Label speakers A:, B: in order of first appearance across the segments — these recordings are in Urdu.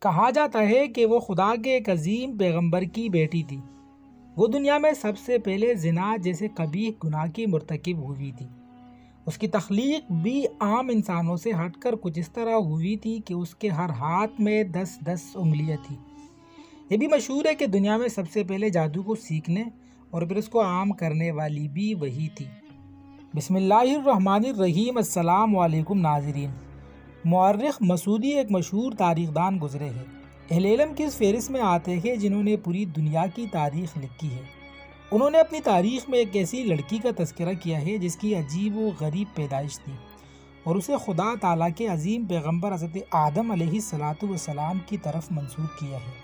A: کہا جاتا ہے کہ وہ خدا کے ایک عظیم پیغمبر کی بیٹی تھی۔ وہ دنیا میں سب سے پہلے زنا جیسے قبیح گناہ کی مرتکب ہوئی تھی۔ اس کی تخلیق بھی عام انسانوں سے ہٹ کر کچھ اس طرح ہوئی تھی کہ اس کے ہر ہاتھ میں 10 انگلیاں تھیں۔ یہ بھی مشہور ہے کہ دنیا میں سب سے پہلے جادو کو سیکھنے اور پھر اس کو عام کرنے والی بھی وہی تھی۔ بسم اللہ الرحمن الرحیم۔ السلام علیکم ناظرین۔ مورخ مسعودی ایک مشہور تاریخ دان گزرے ہیں۔ اہل علم کی اس فہرست میں آتے ہیں جنہوں نے پوری دنیا کی تاریخ لکھی ہے۔ انہوں نے اپنی تاریخ میں ایک ایسی لڑکی کا تذکرہ کیا ہے جس کی عجیب و غریب پیدائش تھی اور اسے خدا تعالیٰ کے عظیم پیغمبر حضرت آدم علیہ السلام کی طرف منسوب کیا ہے۔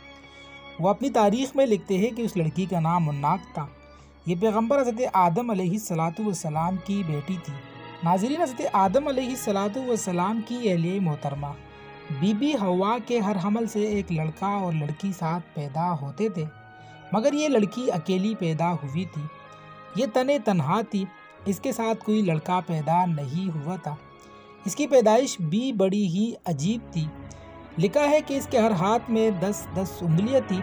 A: وہ اپنی تاریخ میں لکھتے ہیں کہ اس لڑکی کا نام مناک تھا۔ یہ پیغمبر حضرت آدم علیہ السلام کی بیٹی تھی۔ ناظرین، حضرت آدم علیہ السلام کی اہلیہ محترمہ بی بی حوا کے ہر حمل سے ایک لڑکا اور لڑکی ساتھ پیدا ہوتے تھے، مگر یہ لڑکی اکیلی پیدا ہوئی تھی۔ یہ تنہا تھی، اس کے ساتھ کوئی لڑکا پیدا نہیں ہوا تھا۔ اس کی پیدائش بھی بڑی ہی عجیب تھی۔ لکھا ہے کہ اس کے ہر ہاتھ میں 10 انگلیاں تھیں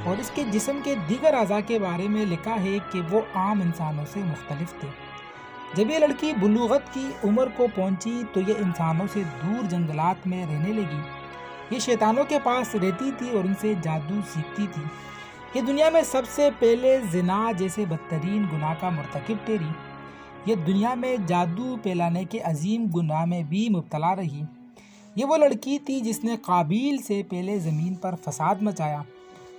A: اور اس کے جسم کے دیگر اعضاء کے بارے میں لکھا ہے کہ وہ عام انسانوں سے مختلف تھے۔ جب یہ لڑکی بلوغت کی عمر کو پہنچی تو یہ انسانوں سے دور جنگلات میں رہنے لگی۔ یہ شیطانوں کے پاس رہتی تھی اور ان سے جادو سیکھتی تھی۔ یہ دنیا میں سب سے پہلے زنا جیسے بدترین گناہ کا مرتکب ٹھہری۔ یہ دنیا میں جادو پھیلانے کے عظیم گناہ میں بھی مبتلا رہی۔ یہ وہ لڑکی تھی جس نے قابیل سے پہلے زمین پر فساد مچایا،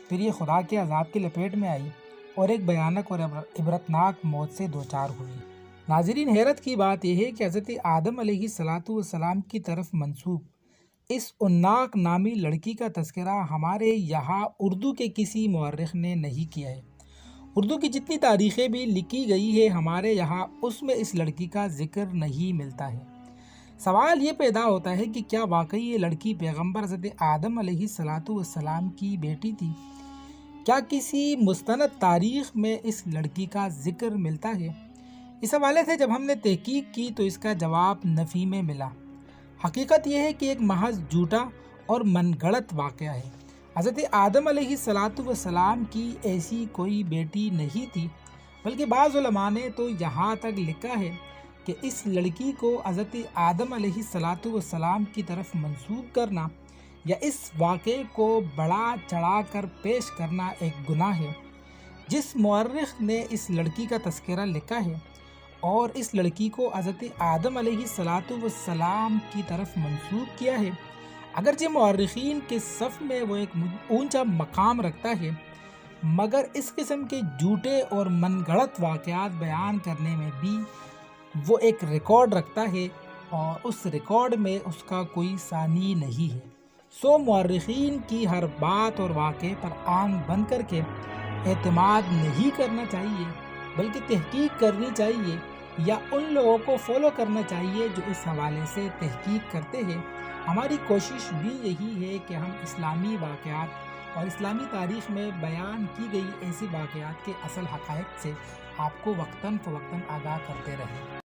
A: پھر یہ خدا کے عذاب کی لپیٹ میں آئی اور ایک بھیانک اور عبرتناک موت سے دوچار ہوئی۔ ناظرین، حیرت کی بات یہ ہے کہ حضرت آدم علیہ السلام کی طرف منسوب اس اناک نامی لڑکی کا تذکرہ ہمارے یہاں اردو کے کسی مورخ نے نہیں کیا ہے۔ اردو کی جتنی تاریخیں بھی لکھی گئی ہے ہمارے یہاں اس میں اس لڑکی کا ذکر نہیں ملتا ہے۔ سوال یہ پیدا ہوتا ہے کہ کیا واقعی یہ لڑکی پیغمبر حضرت آدم علیہ السلام کی بیٹی تھی؟ کیا کسی مستند تاریخ میں اس لڑکی کا ذکر ملتا ہے؟ اس حوالے سے جب ہم نے تحقیق کی تو اس کا جواب نفی میں ملا۔ حقیقت یہ ہے کہ ایک محض جھوٹا اور من گھڑت واقعہ ہے۔ حضرت آدم علیہ السلام کی ایسی کوئی بیٹی نہیں تھی، بلکہ بعض علماء نے تو یہاں تک لکھا ہے کہ اس لڑکی کو حضرت آدم علیہ السلام کی طرف منسوب کرنا یا اس واقعے کو بڑھا چڑھا کر پیش کرنا ایک گناہ ہے۔ جس مورخ نے اس لڑکی کا تذکرہ لکھا ہے اور اس لڑکی کو حضرت آدم علیہ السلام کی طرف منسوب کیا ہے، اگرچہ مورخین کے صف میں وہ ایک اونچا مقام رکھتا ہے، مگر اس قسم کے جھوٹے اور من گھڑت واقعات بیان کرنے میں بھی وہ ایک ریکارڈ رکھتا ہے اور اس ریکارڈ میں اس کا کوئی ثانی نہیں ہے۔ سو مورخین کی ہر بات اور واقعے پر آنکھ بند کر کے اعتماد نہیں کرنا چاہیے، بلکہ تحقیق کرنی چاہیے یا ان لوگوں کو فالو کرنا چاہیے جو اس حوالے سے تحقیق کرتے ہیں۔ ہماری کوشش بھی یہی ہے کہ ہم اسلامی واقعات اور اسلامی تاریخ میں بیان کی گئی ایسی واقعات کے اصل حقائق سے آپ کو وقتاً فوقتاً آگاہ کرتے رہیں۔